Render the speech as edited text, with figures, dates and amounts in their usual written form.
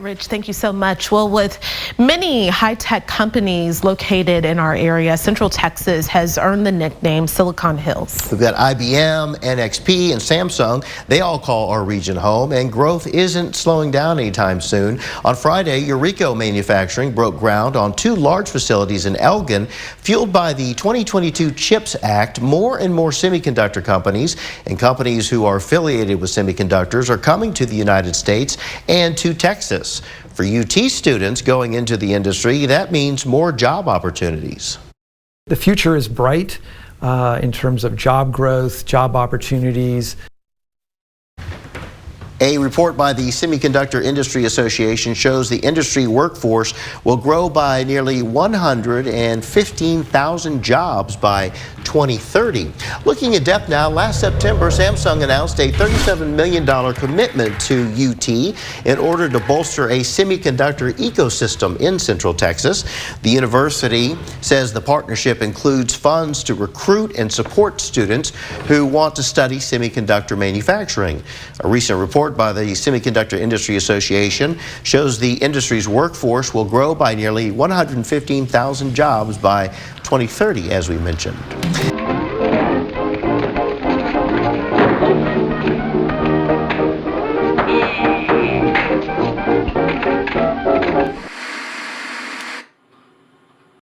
Rich, thank you so much. Well, with many high-tech companies located in our area, Central Texas has earned the nickname Silicon Hills. We've got IBM, NXP, and Samsung. They all call our region home, and growth isn't slowing down anytime soon. On Friday, Yerico Manufacturing broke ground on 2 large facilities in Elgin. Fueled by the 2022 CHIPS Act, more and more semiconductor companies and companies who are affiliated with semiconductors are coming to the United States and to Texas. For UT students going into the industry, that means more job opportunities. The future is bright in terms of job growth, job opportunities. A report by the Semiconductor Industry Association shows the industry workforce will grow by nearly 115,000 jobs by 2030. Looking at depth now, last September, Samsung announced a $37 million commitment to UT in order to bolster a semiconductor ecosystem in Central Texas. The university says the partnership includes funds to recruit and support students who want to study semiconductor manufacturing. A recent report by the Semiconductor Industry Association shows the industry's workforce will grow by nearly 115,000 jobs by 2030, as we mentioned.